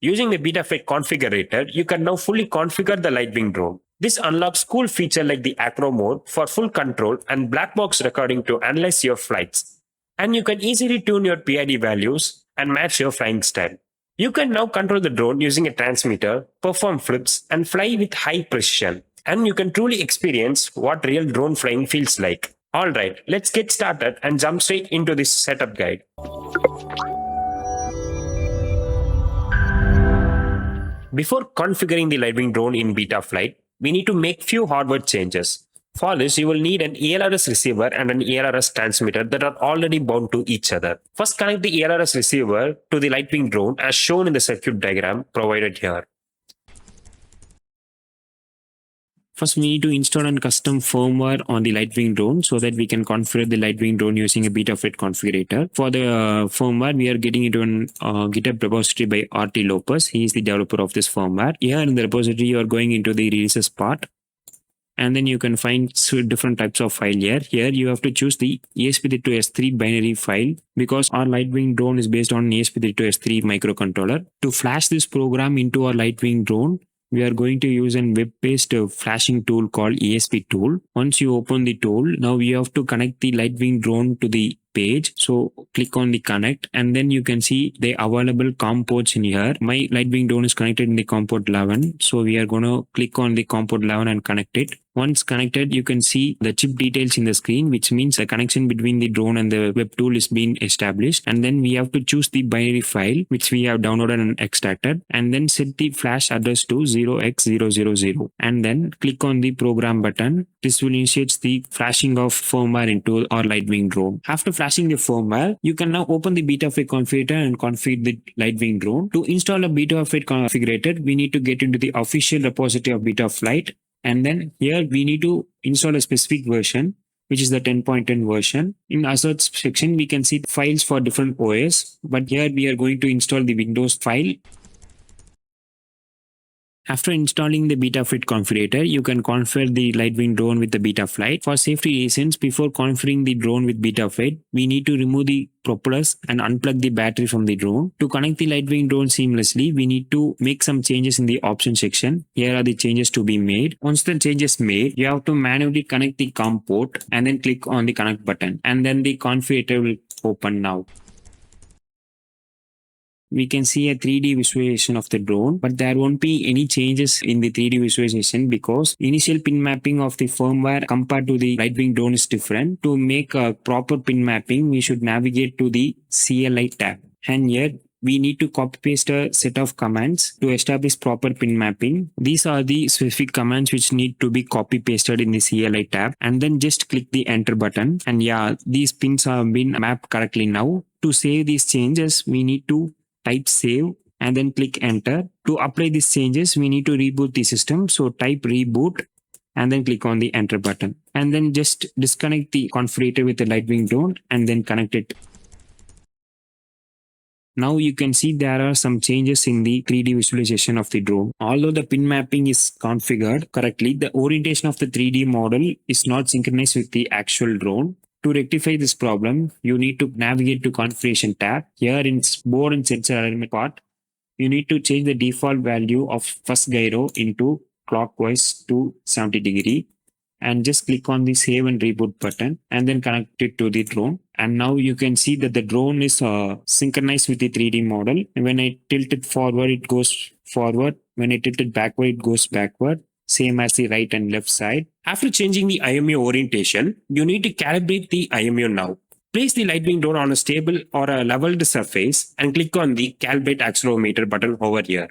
Using the Betaflight configurator, you can now fully configure the LiteWing drone. This unlocks cool features like the acro mode for full control and Blackbox recording to analyze your flights. And you can easily tune your PID values and match your flying style. You can now control the drone using a transmitter, perform flips, and fly with high precision. And you can truly experience what real drone flying feels like. Alright, let's get started and jump straight into this setup guide. Before configuring the LiteWing drone in Betaflight, we need to make few hardware changes. For this, you will need an ELRS receiver and an ELRS transmitter that are already bound to each other. First, connect the ELRS receiver to the LiteWing drone as shown in the circuit diagram provided here. First, we need to install a custom firmware on the LiteWing drone so that we can configure the LiteWing drone using a Betaflight configurator. For the firmware, we are getting into an GitHub repository by RT Lopez. He is the developer of this firmware. Here in the repository, you are going into the releases part. And then you can find different types of file here. Here you have to choose the ESP32S3 binary file because our LiteWing drone is based on ESP32S3 microcontroller. To flash this program into our LiteWing drone, we are going to use a web-based flashing tool called ESP tool. Once you open the tool, now you have to connect the LiteWing drone to the page. So click on the connect and then you can see the available COM ports in here. My LiteWing drone is connected in the COM port 11. So we are going to click on the COM port 11 and connect it. Once connected, you can see the chip details in the screen, which means the connection between the drone and the web tool is being established. And then we have to choose the binary file, which we have downloaded and extracted, and then set the flash address to 0x000. And then click on the program button. This will initiate the flashing of firmware into our LiteWing drone. After flashing the firmware, you can now open the Betaflight configurator and configure the LiteWing drone. To install a Betaflight configurator, we need to get into the official repository of Betaflight. And then here we need to install a specific version, which is the 10.10 version. In assets section, we can see files for different OS, but here we are going to install the Windows file. After installing the Betaflight configurator, you can configure the LiteWing drone with the Betaflight. For safety reasons, before configuring the drone with Betaflight, we need to remove the propellers and unplug the battery from the drone. To connect the LiteWing drone seamlessly, we need to make some changes in the option section. Here are the changes to be made. Once the change is made, you have to manually connect the COM port and then click on the connect button. And then the configurator will open now. We can see a 3D visualization of the drone, but there won't be any changes in the 3D visualization because initial pin mapping of the firmware compared to the LiteWing drone is different. To make a proper pin mapping, we should navigate to the CLI tab. And here we need to copy paste a set of commands to establish proper pin mapping. These are the specific commands which need to be copy pasted in the CLI tab, and then just click the enter button. And yeah, these pins have been mapped correctly now. To save these changes, we need to type save and then click enter. To apply these changes, we need to reboot the system. So type reboot and then click on the enter button. And then just disconnect the configurator with the LiteWing drone and then connect it. Now you can see there are some changes in the 3D visualization of the drone. Although the pin mapping is configured correctly, the orientation of the 3D model is not synchronized with the actual drone. To rectify this problem, you need to navigate to configuration tab. Here in board and sensor alignment part, you need to change the default value of first gyro into clockwise to 70 degree and just click on the save and reboot button and then connect it to the drone. And now you can see that the drone is synchronized with the 3D model. And when I tilt it forward, it goes forward. When I tilt it backward, it goes backward. Same as the right and left side. After changing the IMU orientation, you need to calibrate the IMU now. Place the LiteWing drone on a stable or a leveled surface and click on the calibrate accelerometer button over here.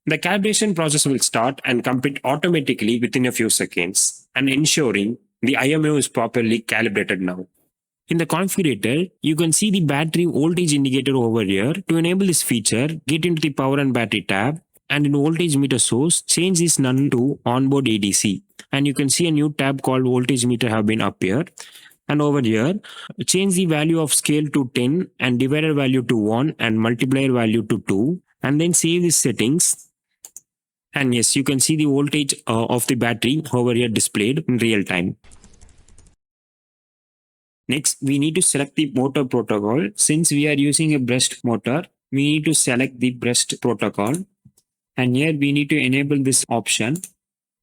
The calibration process will start and complete automatically within a few seconds and ensuring the IMU is properly calibrated now. In the configurator, you can see the battery voltage indicator over here. To enable this feature, get into the power and battery tab. And in voltage meter source, change this none to onboard ADC. And you can see a new tab called voltage meter have been appeared. And over here, change the value of scale to 10 and divider value to 1 and multiplier value to 2. And then save these settings. And yes, you can see the voltage of the battery over here displayed in real time. Next, we need to select the motor protocol. Since we are using a brushed motor, we need to select the brushed protocol. And here we need to enable this option.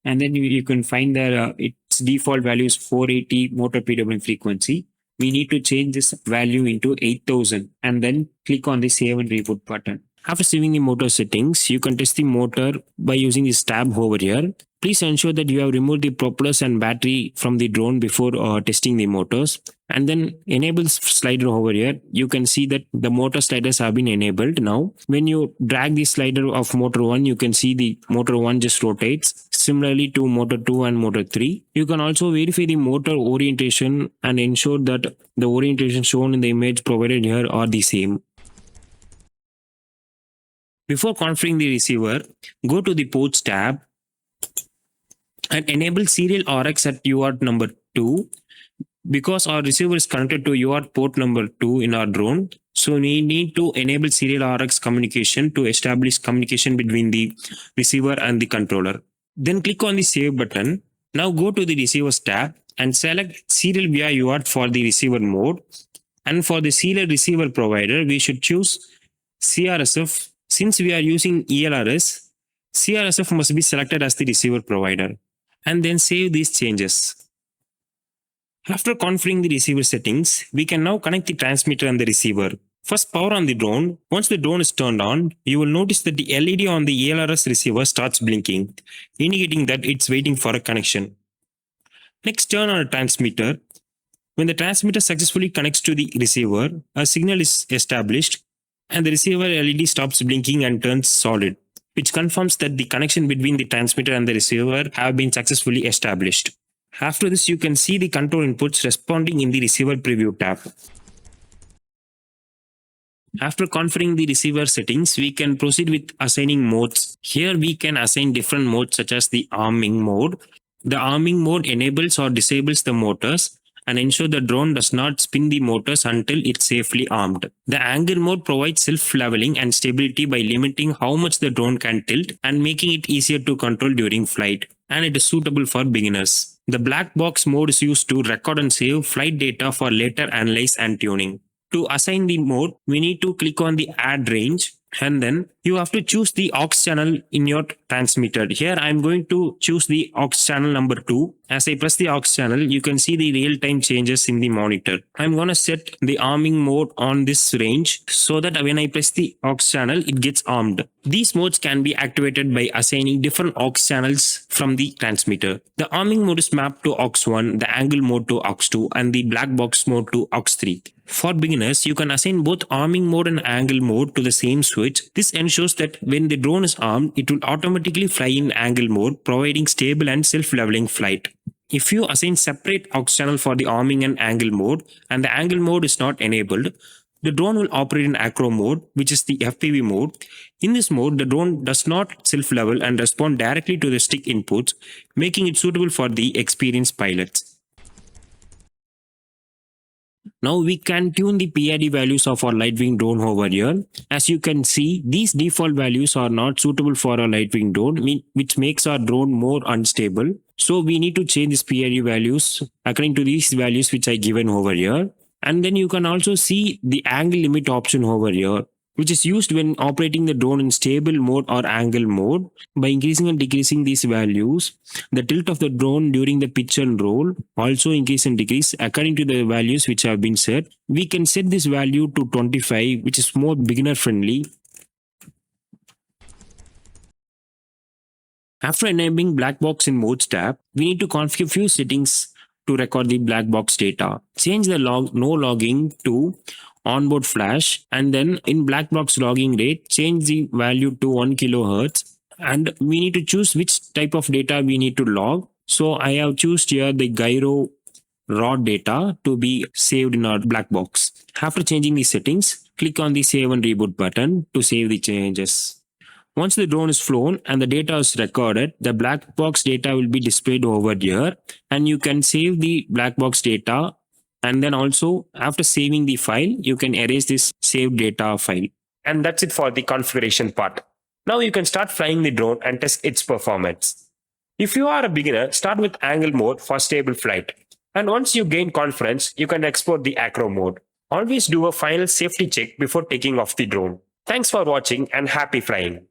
And then you can find that its default value is 480 motor PWM frequency. We need to change this value into 8000 and then click on the save and reboot button. After saving the motor settings, you can test the motor by using this tab over here. Please ensure that you have removed the propellers and battery from the drone before testing the motors. And then enable slider over here. You can see that the motor sliders have been enabled now. When you drag the slider of motor 1, you can see the motor 1 just rotates. Similarly to motor 2 and motor 3. You can also verify the motor orientation and ensure that the orientation shown in the image provided here are the same. Before configuring the receiver, go to the ports tab and enable serial RX at UART number 2. Because our receiver is connected to UART port number 2 in our drone, so we need to enable serial RX communication to establish communication between the receiver and the controller. Then click on the save button. Now go to the receivers tab and select serial via UART for the receiver mode. And for the serial receiver provider, we should choose CRSF. Since we are using ELRS, CRSF must be selected as the receiver provider. And then save these changes. After configuring the receiver settings, we can now connect the transmitter and the receiver. First, power on the drone. Once the drone is turned on, you will notice that the LED on the ELRS receiver starts blinking, indicating that it's waiting for a connection. Next, turn on a transmitter. When the transmitter successfully connects to the receiver, a signal is established and the receiver LED stops blinking and turns solid, which confirms that the connection between the transmitter and the receiver have been successfully established. After this, you can see the control inputs responding in the receiver preview tab. After configuring the receiver settings, we can proceed with assigning modes. Here we can assign different modes such as the arming mode. The arming mode enables or disables the motors and ensure the drone does not spin the motors until it's safely armed. The angle mode provides self-leveling and stability by limiting how much the drone can tilt and making it easier to control during flight, and it is suitable for beginners. The black box mode is used to record and save flight data for later analysis and tuning. To assign the mode, we need to click on the add range and then you have to choose the aux channel in your transmitter. Here I am going to choose the aux channel number 2. As I press the aux channel, you can see the real-time changes in the monitor. I'm going to set the arming mode on this range so that when I press the aux channel, it gets armed. These modes can be activated by assigning different aux channels from the transmitter. The arming mode is mapped to aux 1, the angle mode to aux 2, and the black box mode to aux 3. For beginners, you can assign both arming mode and angle mode to the same switch. This ensures that when the drone is armed, it will automatically fly in angle mode, providing stable and self-leveling flight. If you assign separate aux channel for the arming and angle mode, and the angle mode is not enabled, the drone will operate in acro mode, which is the FPV mode. In this mode, the drone does not self-level and respond directly to the stick inputs, making it suitable for the experienced pilots. Now we can tune the PID values of our LiteWing drone over here. As you can see, these default values are not suitable for our LiteWing drone, which makes our drone more unstable. So we need to change these PID values according to these values which I given over here. And then you can also see the angle limit option over here, which is used when operating the drone in stable mode or angle mode. By increasing and decreasing these values, the tilt of the drone during the pitch and roll also increase and decrease according to the values which have been set. We can set this value to 25, which is more beginner friendly. After enabling black box in modes tab, we need to configure few settings to record the black box data. Change the no logging to onboard flash, and then in black box logging rate, change the value to 1 kilohertz, and we need to choose which type of data we need to log. So I have chosen here the gyro raw data to be saved in our black box. After changing the settings, click on the save and reboot button to save the changes. Once the drone is flown and the data is recorded, the black box data will be displayed over here, and you can save the black box data. And then also, after saving the file, you can erase this saved data file. And that's it for the configuration part. Now you can start flying the drone and test its performance. If you are a beginner, start with angle mode for stable flight. And once you gain confidence, you can export the acro mode. Always do a final safety check before taking off the drone. Thanks for watching and happy flying.